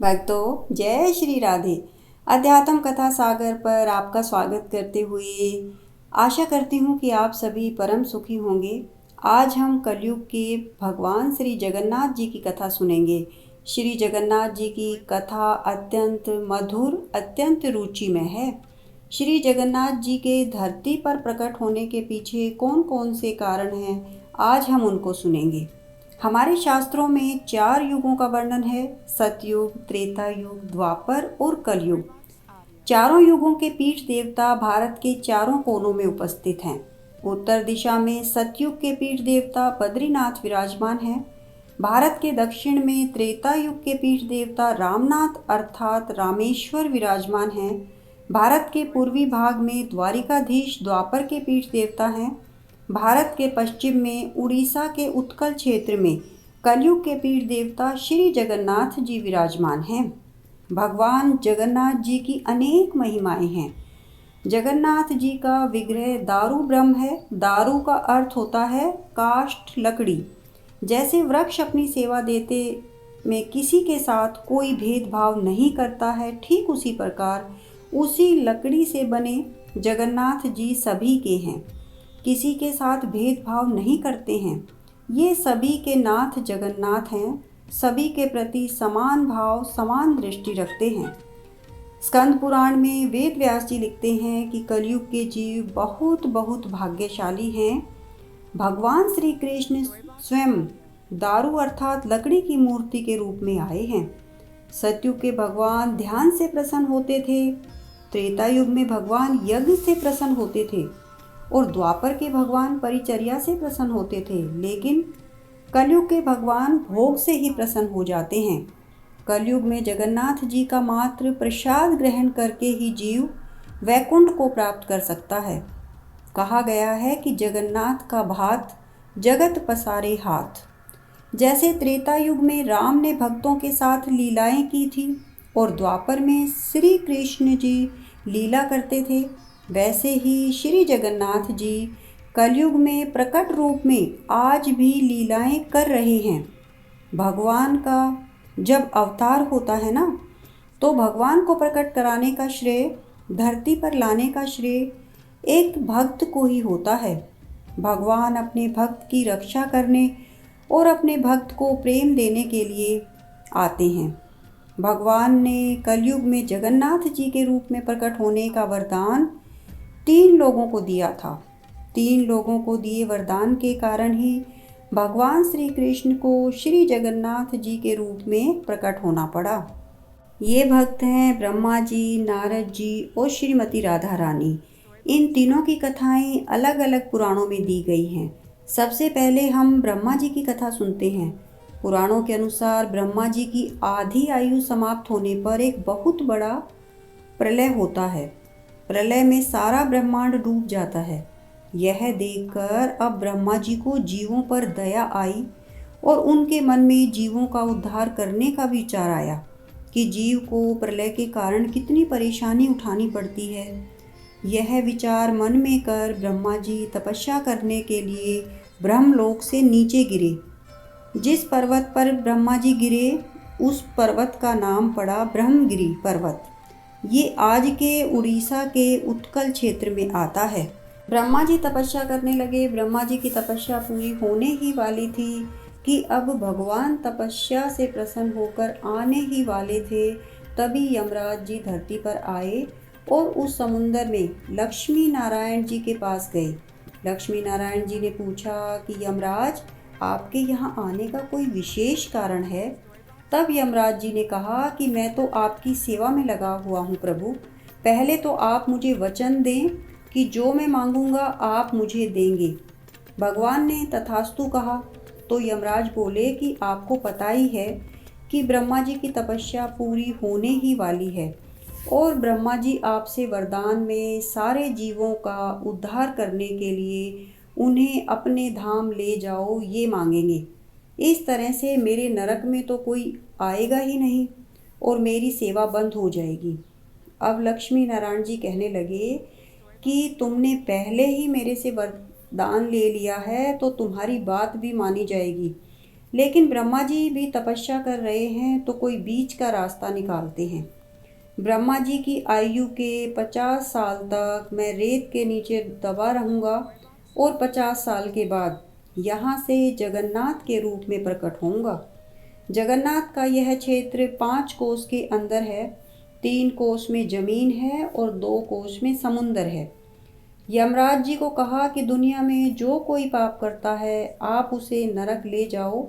भक्तों, जय श्री राधे। अध्यात्म कथा सागर पर आपका स्वागत करते हुए आशा करती हूँ कि आप सभी परम सुखी होंगे। आज हम कलयुग के भगवान श्री जगन्नाथ जी की कथा सुनेंगे। श्री जगन्नाथ जी की कथा अत्यंत मधुर, अत्यंत रुचिमय है। श्री जगन्नाथ जी के धरती पर प्रकट होने के पीछे कौन कौन से कारण हैं, आज हम उनको सुनेंगे। हमारे शास्त्रों में 4 युगों का वर्णन है: सतयुग, त्रेता युग, द्वापर और कलयुग। चारों युगों के पीठ देवता भारत के चारों कोनों में उपस्थित हैं। उत्तर दिशा में सतयुग के पीठ देवता बद्रीनाथ विराजमान हैं। भारत के दक्षिण में त्रेता युग के पीठ देवता रामनाथ अर्थात रामेश्वर विराजमान हैं। भारत के पूर्वी भाग में द्वारिकाधीश द्वापर के पीठ देवता हैं। भारत के पश्चिम में उड़ीसा के उत्कल क्षेत्र में कलयुग के पीठ देवता श्री जगन्नाथ जी विराजमान हैं। भगवान जगन्नाथ जी की अनेक महिमाएं हैं। जगन्नाथ जी का विग्रह दारु ब्रह्म है। दारु का अर्थ होता है काष्ठ, लकड़ी। जैसे वृक्ष अपनी सेवा देते में किसी के साथ कोई भेदभाव नहीं करता है, ठीक उसी प्रकार उसी लकड़ी से बने जगन्नाथ जी सभी के हैं, किसी के साथ भेदभाव नहीं करते हैं। ये सभी के नाथ जगन्नाथ हैं, सभी के प्रति समान भाव, समान दृष्टि रखते हैं। स्कंद पुराण में वेद व्यास जी लिखते हैं कि कलयुग के जीव बहुत बहुत भाग्यशाली हैं। भगवान श्री कृष्ण स्वयं दारु अर्थात लकड़ी की मूर्ति के रूप में आए हैं। सतयुग के भगवान ध्यान से प्रसन्न होते थे। त्रेता युग में भगवान यज्ञ से प्रसन्न होते थे और द्वापर के भगवान परिचर्या से प्रसन्न होते थे। लेकिन कलयुग के भगवान भोग से ही प्रसन्न हो जाते हैं। कलयुग में जगन्नाथ जी का मात्र प्रसाद ग्रहण करके ही जीव वैकुंठ को प्राप्त कर सकता है। कहा गया है कि जगन्नाथ का भात जगत पसारे हाथ। जैसे त्रेता युग में राम ने भक्तों के साथ लीलाएं की थी और द्वापर में श्री कृष्ण जी लीला करते थे, वैसे ही श्री जगन्नाथ जी कलयुग में प्रकट रूप में आज भी लीलाएं कर रहे हैं। भगवान का जब अवतार होता है ना, तो भगवान को प्रकट कराने का श्रेय, धरती पर लाने का श्रेय एक भक्त को ही होता है। भगवान अपने भक्त की रक्षा करने और अपने भक्त को प्रेम देने के लिए आते हैं। भगवान ने कलयुग में जगन्नाथ जी के रूप में प्रकट होने का वरदान 3 लोगों को दिया था। 3 लोगों को दिए वरदान के कारण ही भगवान श्री कृष्ण को श्री जगन्नाथ जी के रूप में प्रकट होना पड़ा। ये भक्त हैं ब्रह्मा जी, नारद जी और श्रीमती राधा रानी। इन तीनों की कथाएं अलग अलग पुराणों में दी गई हैं। सबसे पहले हम ब्रह्मा जी की कथा सुनते हैं। पुराणों के अनुसार ब्रह्मा जी की आधी आयु समाप्त होने पर एक बहुत बड़ा प्रलय होता है। प्रलय में सारा ब्रह्मांड डूब जाता है। यह देखकर अब ब्रह्मा जी को जीवों पर दया आई और उनके मन में जीवों का उद्धार करने का विचार आया कि जीव को प्रलय के कारण कितनी परेशानी उठानी पड़ती है। यह विचार मन में कर ब्रह्मा जी तपस्या करने के लिए ब्रह्मलोक से नीचे गिरे। जिस पर्वत पर ब्रह्मा जी गिरे उस पर्वत का नाम पड़ा ब्रह्मगिरि पर्वत। ये आज के उड़ीसा के उत्कल क्षेत्र में आता है। ब्रह्मा जी तपस्या करने लगे। ब्रह्मा जी की तपस्या पूरी होने ही वाली थी कि अब भगवान तपस्या से प्रसन्न होकर आने ही वाले थे। तभी यमराज जी धरती पर आए और उस समुंदर में लक्ष्मी नारायण जी के पास गए। लक्ष्मी नारायण जी ने पूछा कि यमराज, आपके यहाँ आने का कोई विशेष कारण है? तब यमराज जी ने कहा कि मैं तो आपकी सेवा में लगा हुआ हूँ प्रभु। पहले तो आप मुझे वचन दें कि जो मैं मांगूंगा आप मुझे देंगे। भगवान ने तथास्तु कहा। तो यमराज बोले कि आपको पता ही है कि ब्रह्मा जी की तपस्या पूरी होने ही वाली है और ब्रह्मा जी आपसे वरदान में सारे जीवों का उद्धार करने के लिए उन्हें अपने धाम ले जाओ ये मांगेंगे। इस तरह से मेरे नरक में तो कोई आएगा ही नहीं और मेरी सेवा बंद हो जाएगी। अब लक्ष्मी नारायण जी कहने लगे कि तुमने पहले ही मेरे से वरदान ले लिया है तो तुम्हारी बात भी मानी जाएगी। लेकिन ब्रह्मा जी भी तपस्या कर रहे हैं तो कोई बीच का रास्ता निकालते हैं। ब्रह्मा जी की आयु के 50 साल तक मैं रेत के नीचे दबा रहूँगा और 50 साल के बाद यहाँ से जगन्नाथ के रूप में प्रकट होऊंगा। जगन्नाथ का यह क्षेत्र 5 कोस के अंदर है। 3 कोस में जमीन है और 2 कोस में समुंदर है। यमराज जी को कहा कि दुनिया में जो कोई पाप करता है आप उसे नरक ले जाओ,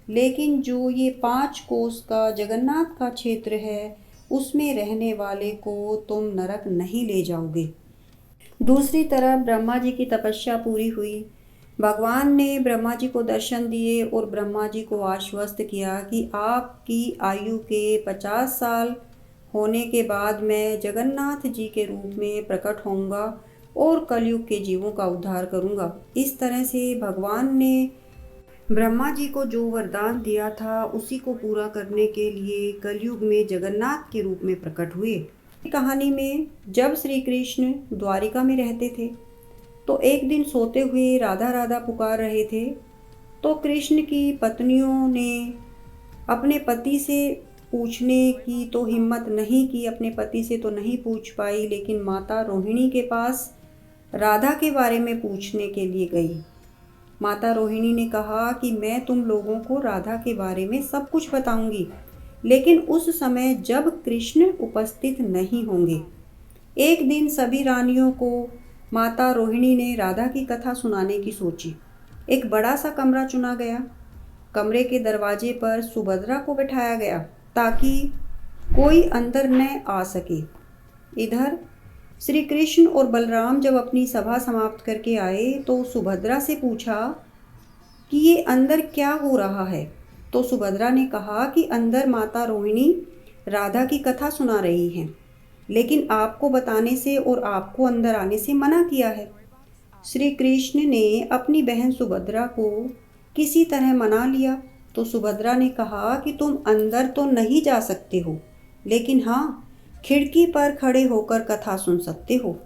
लेकिन जो ये 5 कोस का जगन्नाथ का क्षेत्र है उसमें रहने वाले को तुम नरक नहीं ले जाओगे। दूसरी तरफ ब्रह्मा जी की तपस्या पूरी हुई। भगवान ने ब्रह्मा जी को दर्शन दिए और ब्रह्मा जी को आश्वस्त किया कि आपकी आयु के 50 साल होने के बाद मैं जगन्नाथ जी के रूप में प्रकट होऊंगा और कलयुग के जीवों का उद्धार करूंगा। इस तरह से भगवान ने ब्रह्मा जी को जो वरदान दिया था उसी को पूरा करने के लिए कलयुग में जगन्नाथ के रूप में प्रकट हुए। कहानी में जब श्री कृष्ण द्वारिका में रहते थे तो एक दिन सोते हुए राधा राधा पुकार रहे थे, तो कृष्ण की पत्नियों ने अपने पति से पूछने की तो हिम्मत नहीं की, अपने पति से तो नहीं पूछ पाई, लेकिन माता रोहिणी के पास राधा के बारे में पूछने के लिए गई। माता रोहिणी ने कहा कि मैं तुम लोगों को राधा के बारे में सब कुछ बताऊंगी, लेकिन उस समय जब कृष्ण उपस्थित नहीं होंगे। एक दिन सभी रानियों को माता रोहिणी ने राधा की कथा सुनाने की सोची। एक बड़ा सा कमरा चुना गया। कमरे के दरवाजे पर सुभद्रा को बिठाया गया ताकि कोई अंदर न आ सके। इधर श्री कृष्ण और बलराम जब अपनी सभा समाप्त करके आए तो सुभद्रा से पूछा कि ये अंदर क्या हो रहा है। तो सुभद्रा ने कहा कि अंदर माता रोहिणी राधा की कथा सुना रही हैं, लेकिन आपको बताने से और आपको अंदर आने से मना किया है। श्री कृष्ण ने अपनी बहन सुभद्रा को किसी तरह मना लिया तो सुभद्रा ने कहा कि तुम अंदर तो नहीं जा सकते हो, लेकिन हाँ, खिड़की पर खड़े होकर कथा सुन सकते हो।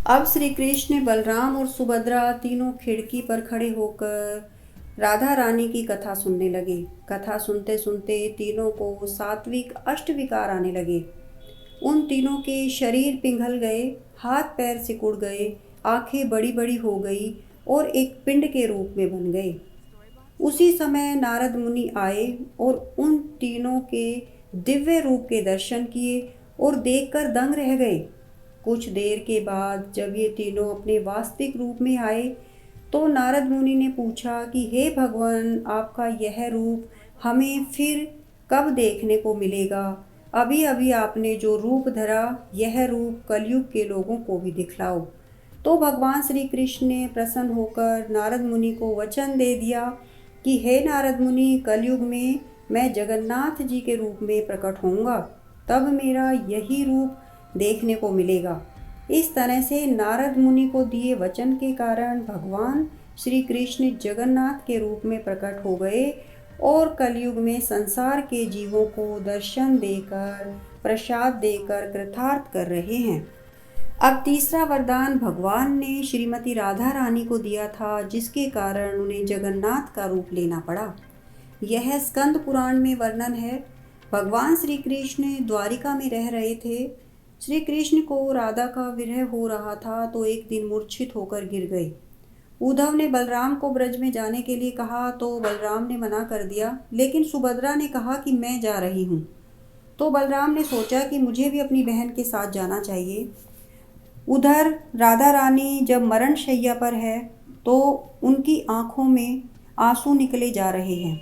अब श्री कृष्ण, बलराम और सुभद्रा तीनों खिड़की पर खड़े होकर राधा रानी की कथा सुनने लगे। कथा सुनते सुनते तीनों को सात्विक अष्टविकार आने लगे। उन तीनों के शरीर पिघल गए, हाथ पैर सिकुड़ गए, आंखें बड़ी बड़ी हो गई और एक पिंड के रूप में बन गए। उसी समय नारद मुनि आए और उन तीनों के दिव्य रूप के दर्शन किए और देखकर दंग रह गए। कुछ देर के बाद जब ये तीनों अपने वास्तविक रूप में आए तो नारद मुनि ने पूछा कि हे भगवान, आपका यह रूप हमें फिर कब देखने को मिलेगा? अभी अभी आपने जो रूप धरा यह रूप कलयुग के लोगों को भी दिखलाओ। तो भगवान श्री कृष्ण ने प्रसन्न होकर नारद मुनि को वचन दे दिया कि हे नारद मुनि, कलयुग में मैं जगन्नाथ जी के रूप में प्रकट होऊंगा, तब मेरा यही रूप देखने को मिलेगा। इस तरह से नारद मुनि को दिए वचन के कारण भगवान श्री कृष्ण जगन्नाथ के रूप में प्रकट हो गए और कलयुग में संसार के जीवों को दर्शन देकर, प्रसाद देकर कृतार्थ कर रहे हैं। अब तीसरा वरदान भगवान ने श्रीमती राधा रानी को दिया था, जिसके कारण उन्हें जगन्नाथ का रूप लेना पड़ा। यह स्कंद पुराण में वर्णन है। भगवान श्री कृष्ण द्वारिका में रह रहे थे। श्री कृष्ण को राधा का विरह हो रहा था तो एक दिन मूर्छित होकर गिर गए। उद्धव ने बलराम को ब्रज में जाने के लिए कहा तो बलराम ने मना कर दिया, लेकिन सुभद्रा ने कहा कि मैं जा रही हूँ। तो बलराम ने सोचा कि मुझे भी अपनी बहन के साथ जाना चाहिए। उधर राधा रानी जब मरण शैया पर है तो उनकी आंखों में आंसू निकले जा रहे हैं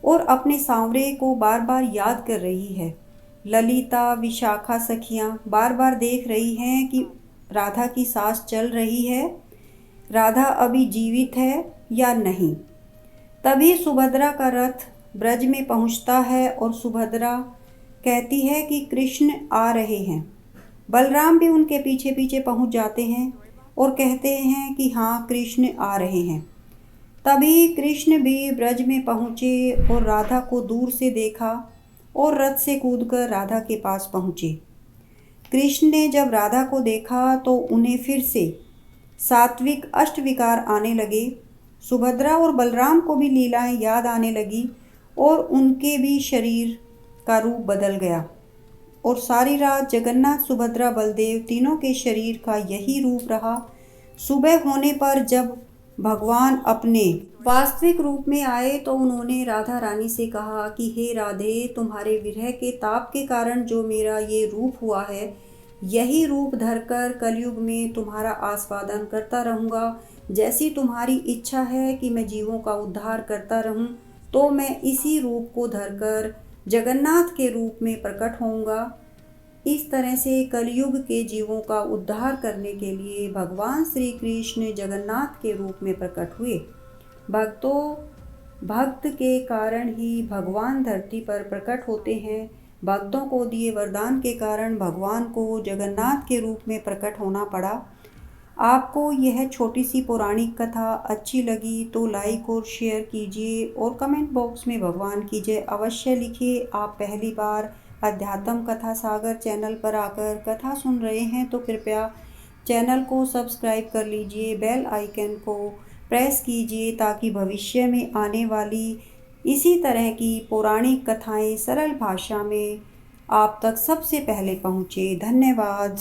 और अपने सांवरे को बार बार याद कर रही है। ललिता, विशाखा सखियां बार बार देख रही हैं कि राधा की सांस चल रही है, राधा अभी जीवित है या नहीं। तभी सुभद्रा का रथ ब्रज में पहुंचता है और सुभद्रा कहती है कि कृष्ण आ रहे हैं। बलराम भी उनके पीछे पीछे पहुंच जाते हैं और कहते हैं कि हाँ, कृष्ण आ रहे हैं। तभी कृष्ण भी ब्रज में पहुँचे और राधा को दूर से देखा और रथ से कूदकर राधा के पास पहुँचे। कृष्ण ने जब राधा को देखा तो उन्हें फिर से सात्विक अष्टविकार आने लगे सुभद्रा और बलराम को भी लीलाएं याद आने लगी और उनके भी शरीर का रूप बदल गया। और सारी रात जगन्नाथ, सुभद्रा, बलदेव तीनों के शरीर का यही रूप रहा। सुबह होने पर जब भगवान अपने वास्तविक रूप में आए तो उन्होंने राधा रानी से कहा कि हे राधे, तुम्हारे विरह के ताप के कारण जो मेरा ये रूप हुआ है, यही रूप धरकर कलयुग में तुम्हारा आस्वादन करता रहूँगा। जैसी तुम्हारी इच्छा है कि मैं जीवों का उद्धार करता रहूं, तो मैं इसी रूप को धरकर जगन्नाथ के रूप में प्रकट होऊंगा। इस तरह से कलयुग के जीवों का उद्धार करने के लिए भगवान श्री कृष्ण जगन्नाथ के रूप में प्रकट हुए। भक्त के कारण ही भगवान धरती पर प्रकट होते हैं। भक्तों को दिए वरदान के कारण भगवान को जगन्नाथ के रूप में प्रकट होना पड़ा। आपको यह छोटी सी पौराणिक कथा अच्छी लगी तो लाइक और शेयर कीजिए और कमेंट बॉक्स में भगवान की जय अवश्य लिखिए। आप पहली बार अध्यात्म कथा सागर चैनल पर आकर कथा सुन रहे हैं तो कृपया चैनल को सब्सक्राइब कर लीजिए, बेल आइकन को प्रेस कीजिए ताकि भविष्य में आने वाली इसी तरह की पौराणिक कथाएं सरल भाषा में आप तक सबसे पहले पहुँचे। धन्यवाद।